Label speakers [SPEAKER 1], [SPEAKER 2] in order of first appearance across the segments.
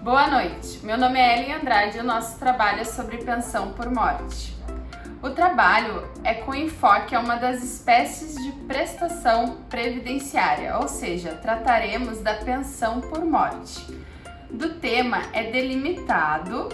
[SPEAKER 1] Boa noite, meu nome é Ellen Andrade e o nosso trabalho é sobre pensão por morte. O trabalho é com enfoque a uma das espécies de prestação previdenciária, ou seja, trataremos da pensão por morte. Do tema é delimitado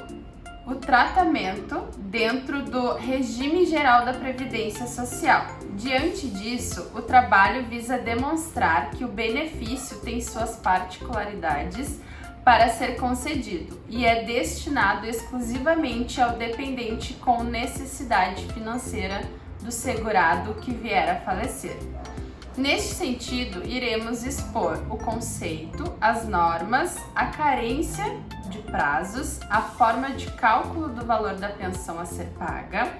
[SPEAKER 1] o tratamento dentro do regime geral da Previdência Social. Diante disso, o trabalho visa demonstrar que o benefício tem suas particularidades para ser concedido e é destinado exclusivamente ao dependente com necessidade financeira do segurado que vier a falecer. Neste sentido, iremos expor o conceito, as normas, a carência de prazos, a forma de cálculo do valor da pensão a ser paga,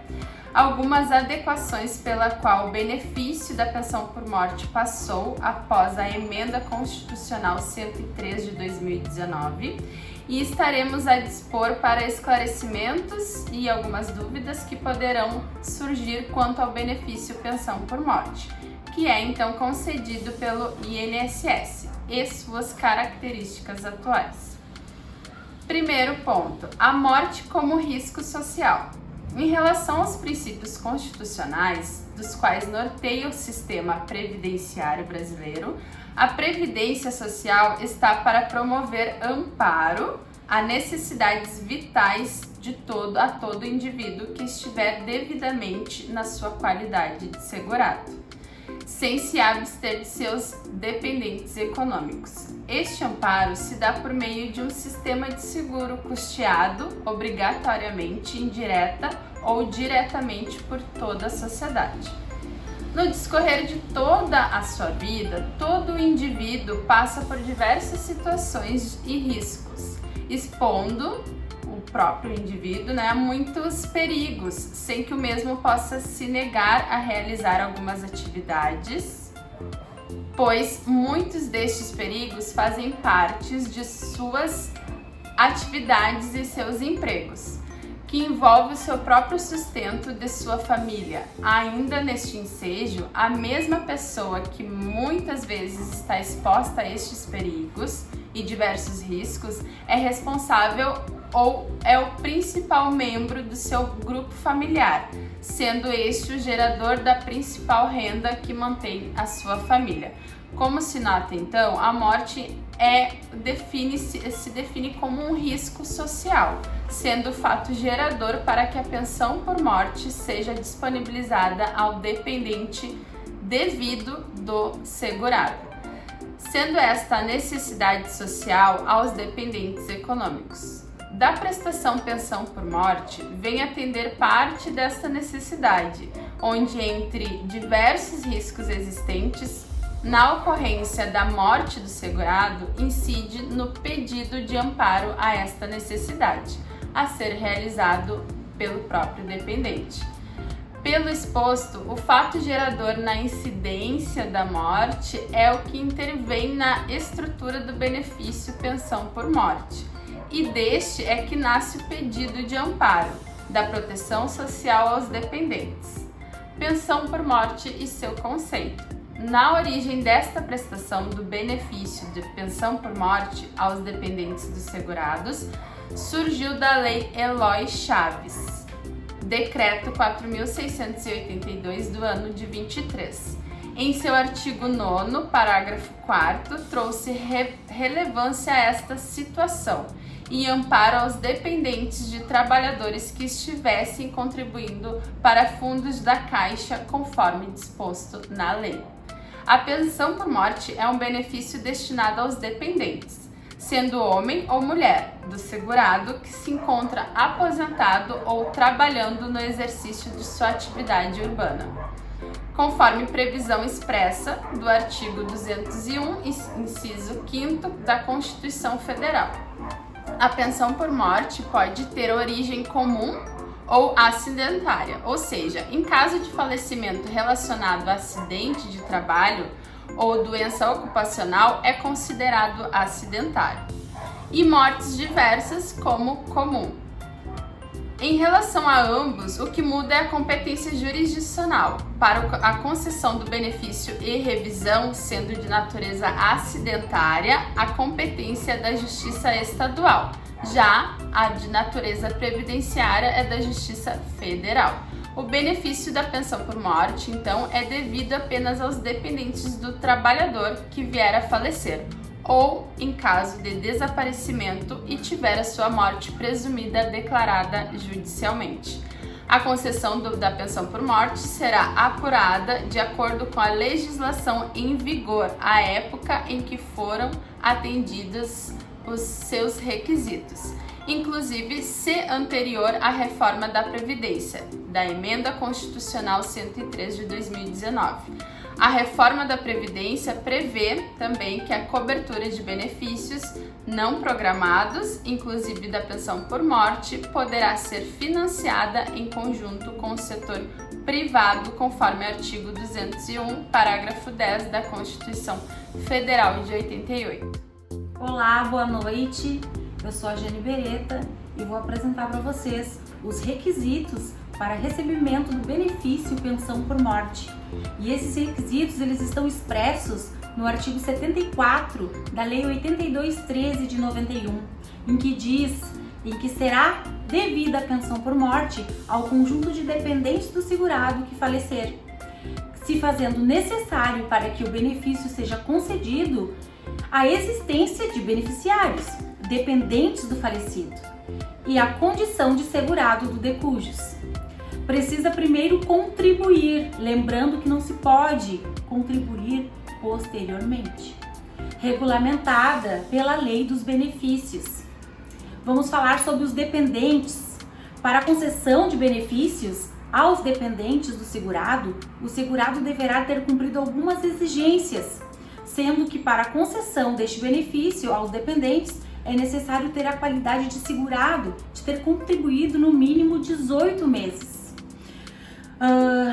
[SPEAKER 1] algumas adequações pela qual o benefício da pensão por morte passou após a Emenda Constitucional 103 de 2019 e estaremos a dispor para esclarecimentos e algumas dúvidas que poderão surgir quanto ao benefício pensão por morte, que é então concedido pelo INSS e suas características atuais. Primeiro ponto, a morte como risco social. Em relação aos princípios constitucionais, dos quais norteia o sistema previdenciário brasileiro, a Previdência Social está para promover amparo a necessidades vitais a todo indivíduo que estiver devidamente na sua qualidade de segurado, sem se abster de seus dependentes econômicos. Este amparo se dá por meio de um sistema de seguro custeado obrigatoriamente, indireta ou diretamente por toda a sociedade. No discorrer de toda a sua vida, todo indivíduo passa por diversas situações e riscos, expondo o próprio indivíduo a muitos perigos, sem que o mesmo possa se negar a realizar algumas atividades, pois muitos destes perigos fazem parte de suas atividades e seus empregos, que envolve o seu próprio sustento de sua família. Ainda neste ensejo, a mesma pessoa que muitas vezes está exposta a estes perigos e diversos riscos é responsável ou é o principal membro do seu grupo familiar, sendo este o gerador da principal renda que mantém a sua família. Como se nota então, a morte se define como um risco social, sendo o fato gerador para que a pensão por morte seja disponibilizada ao dependente devido do segurado, sendo esta a necessidade social aos dependentes econômicos. Da prestação pensão por morte vem atender parte desta necessidade, onde entre diversos riscos existentes, na ocorrência da morte do segurado, incide no pedido de amparo a esta necessidade, a ser realizado pelo próprio dependente. Pelo exposto, o fato gerador na incidência da morte é o que intervém na estrutura do benefício pensão por morte, e deste é que nasce o pedido de amparo da proteção social aos dependentes. Pensão por morte e seu conceito. Na origem desta prestação do benefício de pensão por morte aos dependentes dos segurados, surgiu da Lei Eloy Chaves, Decreto 4.682 do ano de 23. Em seu artigo 9º, parágrafo 4º, trouxe relevância a esta situação e amparo aos dependentes de trabalhadores que estivessem contribuindo para fundos da Caixa conforme disposto na lei. A pensão por morte é um benefício destinado aos dependentes, sendo homem ou mulher, do segurado que se encontra aposentado ou trabalhando no exercício de sua atividade urbana, conforme previsão expressa do artigo 201, inciso 5º da Constituição Federal. A pensão por morte pode ter origem comum ou acidentária, ou seja, em caso de falecimento relacionado a acidente de trabalho ou doença ocupacional, é considerado acidentário, e mortes diversas como comum. Em relação a ambos, o que muda é a competência jurisdicional. Para a concessão do benefício e revisão, sendo de natureza acidentária, a competência é da Justiça Estadual. Já a de natureza previdenciária é da Justiça Federal. O benefício da pensão por morte, então, é devido apenas aos dependentes do trabalhador que vier a falecer, ou em caso de desaparecimento e tiver a sua morte presumida declarada judicialmente. A concessão da pensão por morte será apurada de acordo com a legislação em vigor, à época em que foram atendidos os seus requisitos, inclusive se anterior à reforma da Previdência, da Emenda Constitucional 103 de 2019. A reforma da Previdência prevê também que a cobertura de benefícios não programados, inclusive da pensão por morte, poderá ser financiada em conjunto com o setor privado, conforme artigo 201, parágrafo 10 da Constituição Federal de 88.
[SPEAKER 2] Olá, boa noite. Eu sou a Jane Beretta e vou apresentar para vocês os requisitos para recebimento do benefício pensão por morte. E esses requisitos eles estão expressos no artigo 74 da Lei 8213 de 91, em que diz que será devida a pensão por morte ao conjunto de dependentes do segurado que falecer, se fazendo necessário para que o benefício seja concedido a existência de beneficiários dependentes do falecido e a condição de segurado do decujus. Precisa primeiro contribuir, lembrando que não se pode contribuir posteriormente. Regulamentada pela Lei dos Benefícios. Vamos falar sobre os dependentes. Para a concessão de benefícios aos dependentes do segurado, o segurado deverá ter cumprido algumas exigências, sendo que para a concessão deste benefício aos dependentes é necessário ter a qualidade de segurado, de ter contribuído no mínimo 18 meses.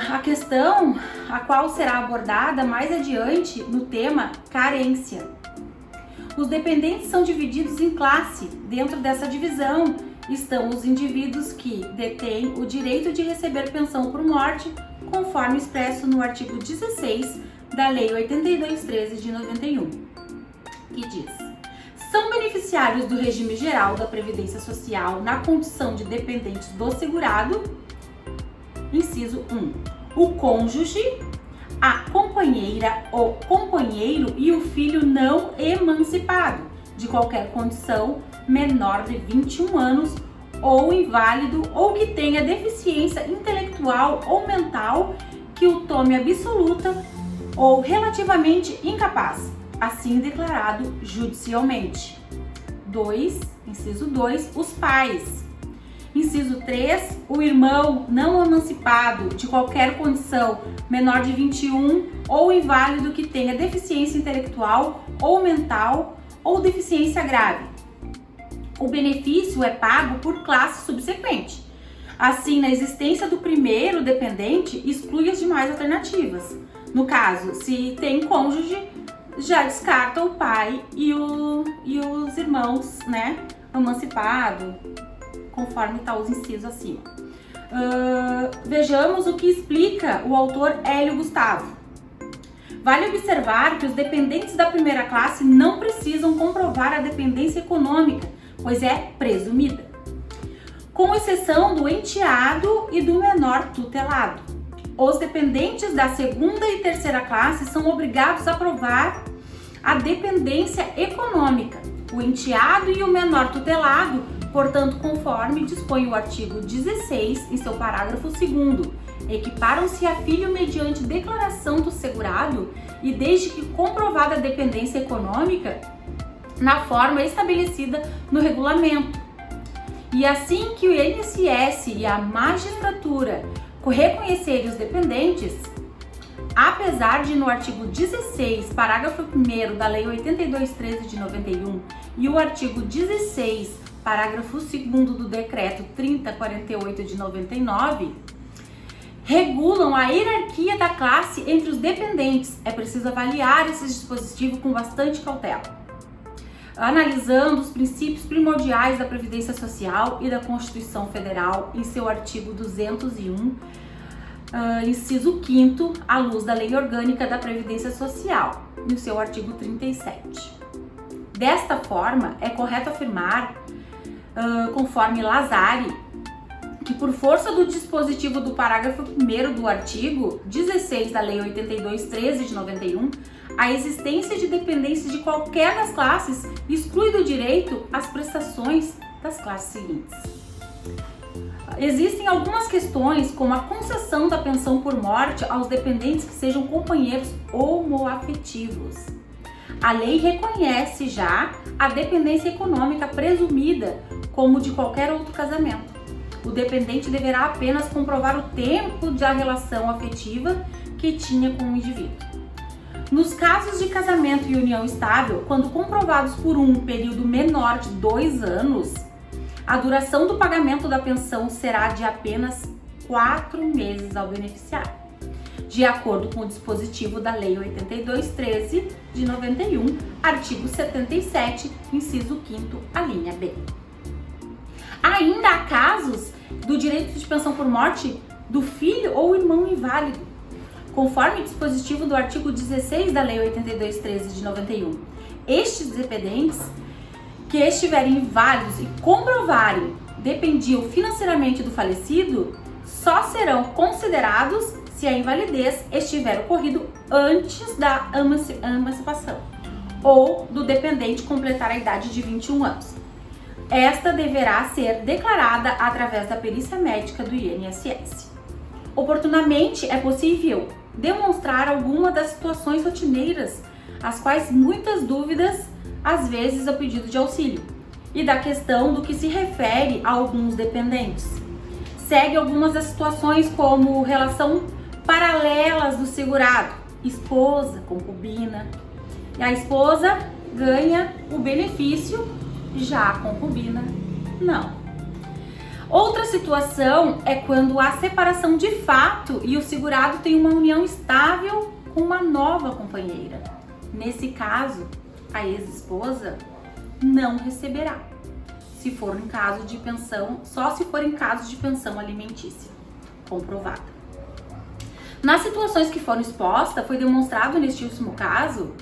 [SPEAKER 2] A questão a qual será abordada mais adiante no tema carência. Os dependentes são divididos em classe. Dentro dessa divisão estão os indivíduos que detêm o direito de receber pensão por morte, conforme expresso no artigo 16 da Lei 8213 de 91, que diz: são beneficiários do regime geral da Previdência Social na condição de dependentes do segurado. Inciso 1. O cônjuge, a companheira ou companheiro e o filho não emancipado, de qualquer condição, menor de 21 anos ou inválido ou que tenha deficiência intelectual ou mental que o tome absoluta ou relativamente incapaz, assim declarado judicialmente. 2. Inciso 2. Os pais. Inciso 3, o irmão não emancipado de qualquer condição, menor de 21 ou inválido que tenha deficiência intelectual ou mental ou deficiência grave. O benefício é pago por classe subsequente. Assim, na existência do primeiro dependente, exclui as demais alternativas. No caso, se tem cônjuge, já descarta o pai e os irmãos, né, emancipado, conforme está os incisos acima. Vejamos o que explica o autor Hélio Gustavo. Vale observar que os dependentes da primeira classe não precisam comprovar a dependência econômica, pois é presumida, com exceção do enteado e do menor tutelado. Os dependentes da segunda e terceira classe são obrigados a provar a dependência econômica. O enteado e o menor tutelado, portanto, conforme dispõe o artigo 16, em seu parágrafo 2º, equiparam-se a filho mediante declaração do segurado e desde que comprovada a dependência econômica na forma estabelecida no regulamento. E assim que o INSS e a magistratura reconhecerem os dependentes, apesar de no artigo 16, parágrafo 1º da Lei 8213 de 91 e o artigo 16, parágrafo 2º do Decreto 3048 de 99, regulam a hierarquia da classe entre os dependentes. É preciso avaliar esse dispositivo com bastante cautela. analisando os princípios primordiais da Previdência Social e da Constituição Federal em seu artigo 201, inciso 5º, à luz da Lei Orgânica da Previdência Social, no seu artigo 37. Desta forma, é correto afirmar, conforme Lazari, que por força do dispositivo do parágrafo 1º do artigo 16 da Lei 82/13 de 91, a existência de dependência de qualquer das classes exclui do direito as prestações das classes seguintes. Existem algumas questões, como a concessão da pensão por morte aos dependentes que sejam companheiros homoafetivos. A lei reconhece já a dependência econômica presumida como de qualquer outro casamento. O dependente deverá apenas comprovar o tempo da relação afetiva que tinha com o indivíduo. Nos casos de casamento e união estável, quando comprovados por um período menor de 2 anos, a duração do pagamento da pensão será de apenas 4 meses ao beneficiário, de acordo com o dispositivo da Lei 82/13 de 91, artigo 77, inciso 5º, a linha B. Ainda há casos do direito de pensão por morte do filho ou irmão inválido, conforme o dispositivo do artigo 16 da Lei 82/13 de 91. Estes dependentes que estiverem inválidos e comprovarem dependiam financeiramente do falecido só serão considerados se a invalidez estiver ocorrido antes da emancipação ou do dependente completar a idade de 21 anos. Esta deverá ser declarada através da perícia médica do INSS. Oportunamente é possível demonstrar alguma das situações rotineiras, as quais muitas dúvidas, às vezes, ao pedido de auxílio, e da questão do que se refere a alguns dependentes. Segue algumas das situações como relação paralelas do segurado, esposa, concubina. E a esposa ganha o benefício, já a concubina não. Outra situação é quando há separação de fato e o segurado tem uma união estável com uma nova companheira. Nesse caso, a ex-esposa não receberá, se for em caso de pensão, só se for em caso de pensão alimentícia comprovada. Nas situações que foram expostas, foi demonstrado neste último caso,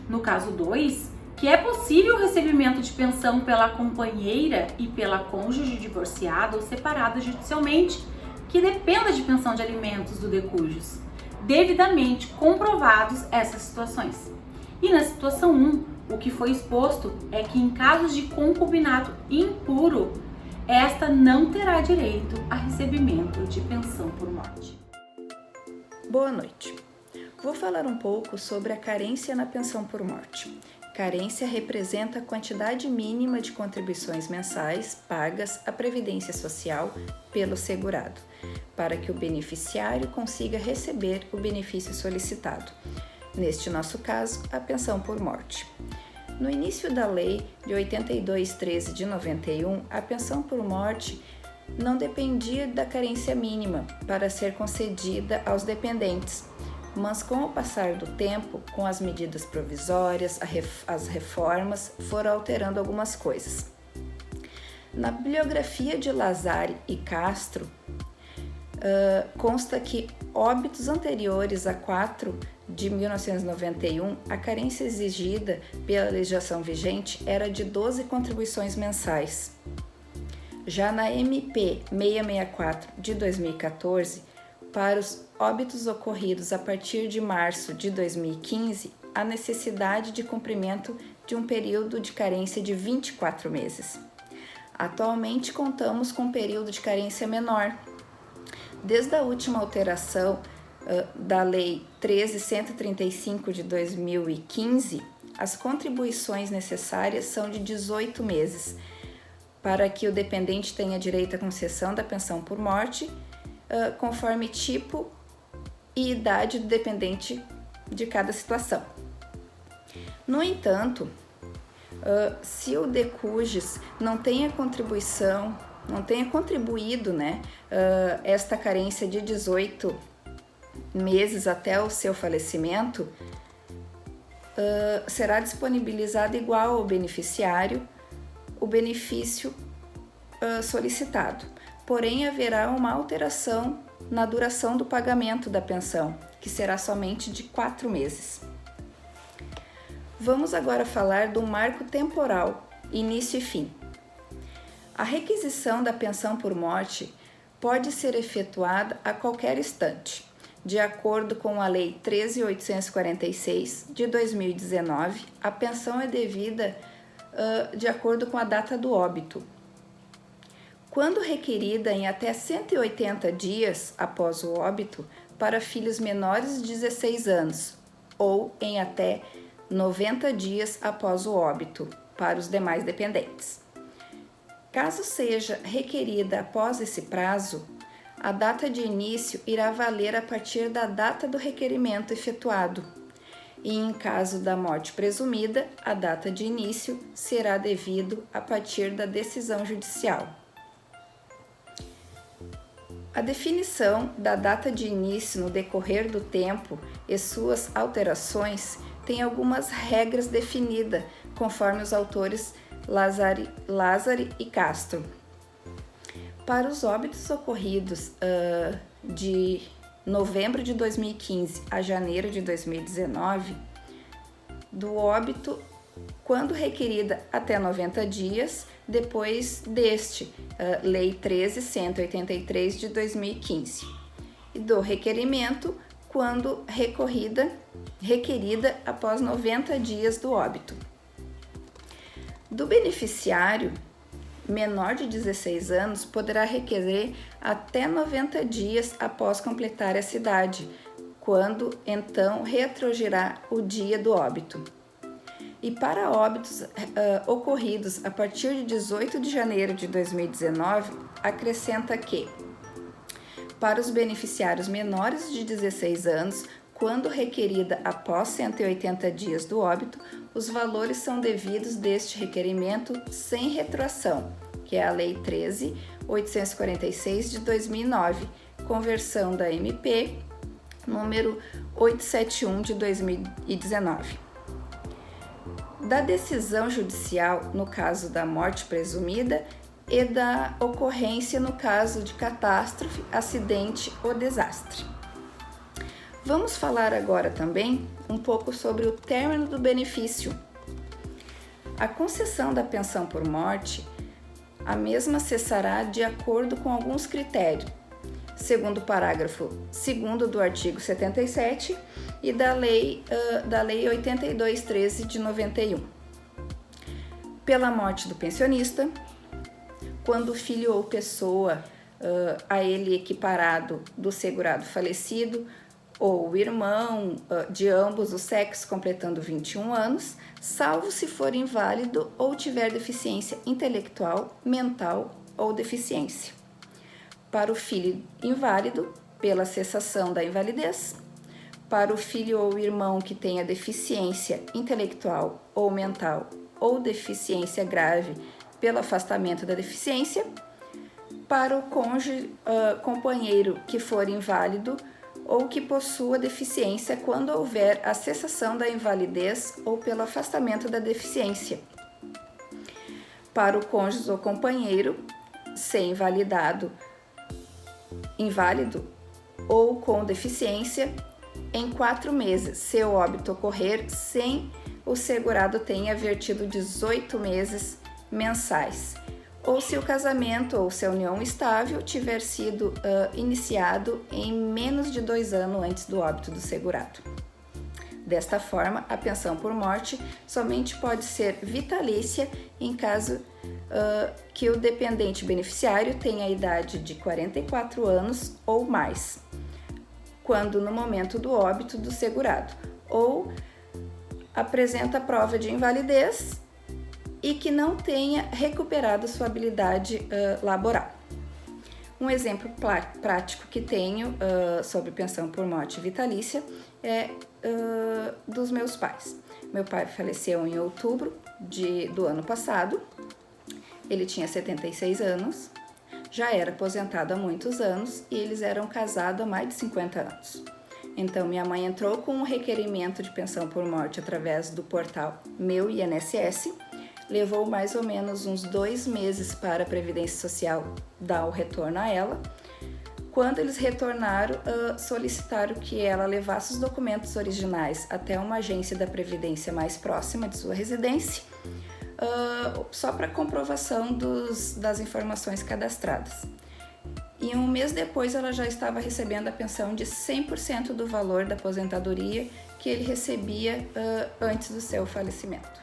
[SPEAKER 2] no caso 2, que é possível o recebimento de pensão pela companheira e pela cônjuge divorciada ou separada judicialmente, que dependa de pensão de alimentos do decujus, devidamente comprovados essas situações. E na situação 1, o que foi exposto é que em casos de concubinato impuro, esta não terá direito a recebimento de pensão por morte.
[SPEAKER 3] Boa noite. Vou falar um pouco sobre a carência na pensão por morte. Carência representa a quantidade mínima de contribuições mensais pagas à Previdência Social pelo segurado, para que o beneficiário consiga receber o benefício solicitado. Neste nosso caso, a pensão por morte. No início da Lei de 82/13 de 91, a pensão por morte não dependia da carência mínima para ser concedida aos dependentes, mas com o passar do tempo, com as medidas provisórias, as reformas, foram alterando algumas coisas. Na bibliografia de Lazari e Castro, consta que óbitos anteriores a 4 de 1991, a carência exigida pela legislação vigente era de 12 contribuições mensais. Já na MP 664 de 2014, para os óbitos ocorridos a partir de março de 2015, a necessidade de cumprimento de um período de carência de 24 meses. Atualmente, contamos com um período de carência menor. Desde a última alteração da Lei 13.135 de 2015, as contribuições necessárias são de 18 meses, para que o dependente tenha direito à concessão da pensão por morte, conforme tipo e idade do dependente de cada situação. No entanto, se o decujus não tenha contribuído, esta carência de 18 meses até o seu falecimento, será disponibilizado igual ao beneficiário o benefício solicitado. Porém, haverá uma alteração na duração do pagamento da pensão, que será somente de 4 meses. Vamos agora falar do marco temporal, início e fim. A requisição da pensão por morte pode ser efetuada a qualquer instante, de acordo com a Lei 13.846 de 2019. A pensão é devida de acordo com a data do óbito. Quando requerida em até 180 dias após o óbito para filhos menores de 16 anos ou em até 90 dias após o óbito para os demais dependentes. Caso seja requerida após esse prazo, a data de início irá valer a partir da data do requerimento efetuado, e em caso da morte presumida, a data de início será devido a partir da decisão judicial. A definição da data de início no decorrer do tempo e suas alterações tem algumas regras definidas, conforme os autores Lázari e Castro. Para os óbitos ocorridos de novembro de 2015 a janeiro de 2019, do óbito, quando requerida até 90 dias, depois deste, Lei 13.183 de 2015, e do requerimento, quando requerida após 90 dias do óbito. Do beneficiário menor de 16 anos poderá requerer até 90 dias após completar essa idade, quando então retroagirá o dia do óbito. E para óbitos ocorridos a partir de 18 de janeiro de 2019, acrescenta que, para os beneficiários menores de 16 anos, quando requerida após 180 dias do óbito, os valores são devidos deste requerimento sem retroação, que é a Lei 13.846 de 2009, conversão da MP número 871 de 2019. Da decisão judicial no caso da morte presumida e da ocorrência no caso de catástrofe, acidente ou desastre. Vamos falar agora também um pouco sobre o término do benefício. A concessão da pensão por morte, a mesma cessará de acordo com alguns critérios, segundo o parágrafo 2º do artigo 77 e da Lei 82.13 de 91. Pela morte do pensionista, quando o filho ou pessoa a ele equiparado do segurado falecido, ou o irmão de ambos os sexos completando 21 anos, salvo se for inválido ou tiver deficiência intelectual, mental ou deficiência. Para o filho inválido, pela cessação da invalidez. Para o filho ou irmão que tenha deficiência intelectual ou mental ou deficiência grave, pelo afastamento da deficiência. Para o cônjuge, companheiro que for inválido ou que possua deficiência quando houver a cessação da invalidez ou pelo afastamento da deficiência. Para o cônjuge ou companheiro ser inválido ou com deficiência em 4 meses, se o óbito ocorrer sem o segurado tenha vertido 18 meses mensais, ou se o casamento ou se a união estável tiver sido iniciado em menos de 2 anos antes do óbito do segurado. Desta forma, a pensão por morte somente pode ser vitalícia em caso que o dependente beneficiário tenha a idade de 44 anos ou mais, quando no momento do óbito do segurado, ou apresenta prova de invalidez e que não tenha recuperado sua habilidade laboral. Um exemplo prático que tenho sobre pensão por morte vitalícia é dos meus pais. Meu pai faleceu em outubro do ano passado, ele tinha 76 anos, já era aposentado há muitos anos e eles eram casados há mais de 50 anos. Então, minha mãe entrou com um requerimento de pensão por morte através do portal Meu INSS, levou mais ou menos uns 2 meses para a Previdência Social dar o retorno a ela. Quando eles retornaram, solicitaram que ela levasse os documentos originais até uma agência da Previdência mais próxima de sua residência, só para comprovação das informações cadastradas. E um mês depois ela já estava recebendo a pensão de 100% do valor da aposentadoria que ele recebia antes do seu falecimento.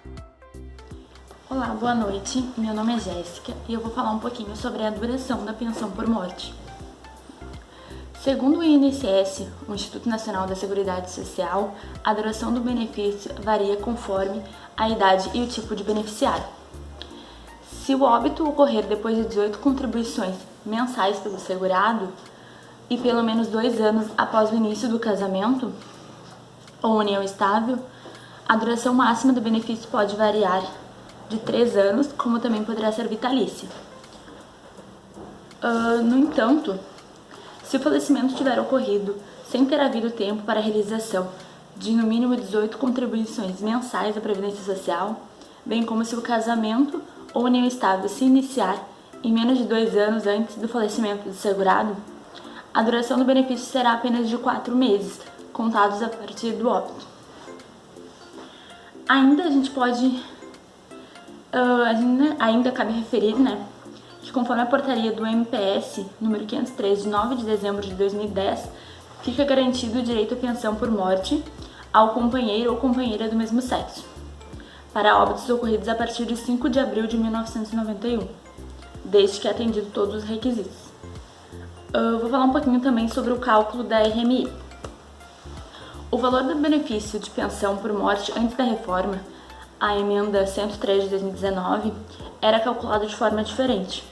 [SPEAKER 4] Olá, boa noite. Meu nome é Jéssica e eu vou falar um pouquinho sobre a duração da pensão por morte. Segundo o INSS, o Instituto Nacional da Seguridade Social, a duração do benefício varia conforme a idade e o tipo de beneficiário. Se o óbito ocorrer depois de 18 contribuições mensais pelo segurado e pelo menos 2 anos após o início do casamento ou união estável, a duração máxima do benefício pode variar de 3 anos, como também poderá ser vitalícia. No entanto, se o falecimento tiver ocorrido sem ter havido tempo para a realização de no mínimo 18 contribuições mensais à Previdência Social, bem como se o casamento ou união estável se iniciar em menos de 2 anos antes do falecimento do segurado, a duração do benefício será apenas de 4 meses, contados a partir do óbito. Ainda cabe referir, que conforme a portaria do MPS número 503 de 9 de dezembro de 2010, fica garantido o direito à pensão por morte ao companheiro ou companheira do mesmo sexo, para óbitos ocorridos a partir de 5 de abril de 1991, desde que atendido todos os requisitos. Vou falar um pouquinho também sobre o cálculo da RMI. O valor do benefício de pensão por morte antes da reforma, a emenda 103 de 2019, era calculado de forma diferente.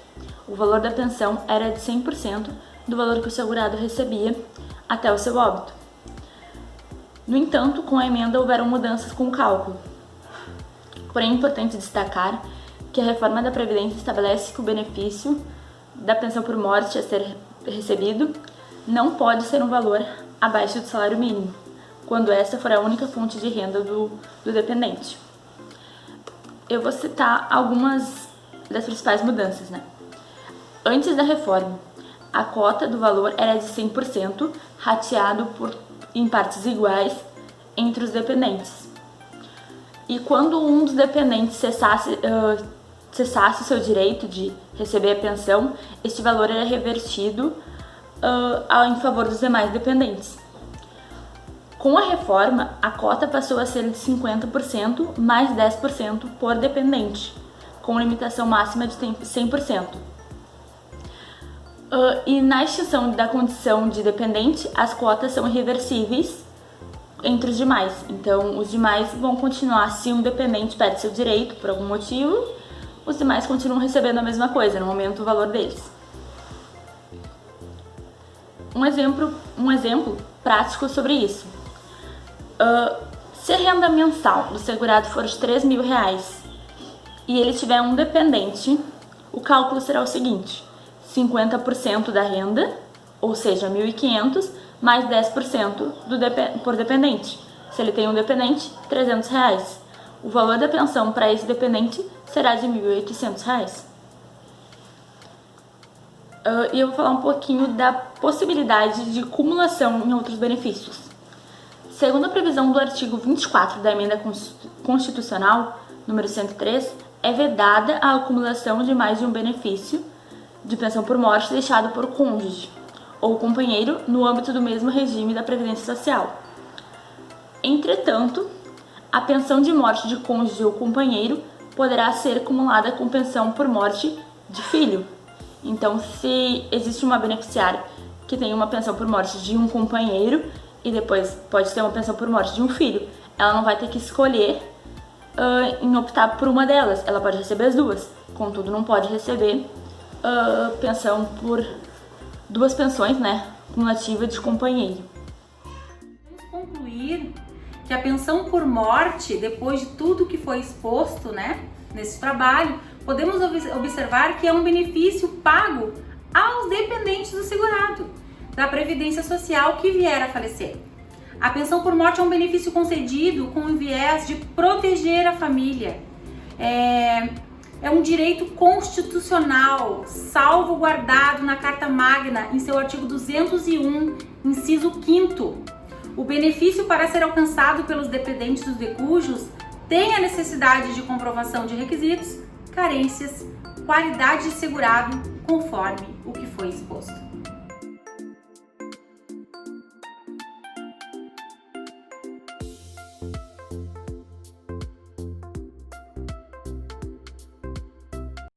[SPEAKER 4] O valor da pensão era de 100% do valor que o segurado recebia até o seu óbito. No entanto, com a emenda houveram mudanças com o cálculo. Porém, é importante destacar que a reforma da Previdência estabelece que o benefício da pensão por morte a ser recebido não pode ser um valor abaixo do salário mínimo, quando essa for a única fonte de renda do dependente. Eu vou citar algumas das principais mudanças, Antes da reforma, a cota do valor era de 100%, rateado em partes iguais entre os dependentes. E quando um dos dependentes cessasse seu direito de receber a pensão, este valor era revertido em favor dos demais dependentes. Com a reforma, a cota passou a ser de 50% mais 10% por dependente, com limitação máxima de 100%. E na extinção da condição de dependente, as cotas são irreversíveis entre os demais. Então, os demais vão continuar, se um dependente perde seu direito por algum motivo, os demais continuam recebendo a mesma coisa, não aumenta o valor deles. Um exemplo prático sobre isso. Se a renda mensal do segurado for de R$3.000 e ele tiver um dependente, o cálculo será o seguinte: 50% da renda, ou seja, 1.500, mais 10% por dependente. Se ele tem um dependente, R$300. O valor da pensão para esse dependente será de R$1.800. E eu vou falar um pouquinho da possibilidade de cumulação em outros benefícios. Segundo a previsão do artigo 24 da Emenda Constitucional, número 103, é vedada a acumulação de mais de um benefício de pensão por morte deixado por cônjuge ou companheiro no âmbito do mesmo regime da Previdência Social. Entretanto, a pensão de morte de cônjuge ou companheiro poderá ser acumulada com pensão por morte de filho. Então, se existe uma beneficiária que tem uma pensão por morte de um companheiro e depois pode ter uma pensão por morte de um filho, ela não vai ter que escolher em optar por uma delas, ela pode receber as duas, contudo não pode receber pensão por duas pensões, cumulativa de companheiro.
[SPEAKER 2] Vamos concluir que a pensão por morte, depois de tudo que foi exposto, nesse trabalho, podemos observar que é um benefício pago aos dependentes do segurado, da Previdência Social que vier a falecer. A pensão por morte é um benefício concedido com o viés de proteger a família. É um direito constitucional, salvaguardado na Carta Magna, em seu artigo 201, inciso 5º. O benefício, para ser alcançado pelos dependentes dos decujos, tem a necessidade de comprovação de requisitos, carências, qualidade de segurado, conforme o que foi exposto.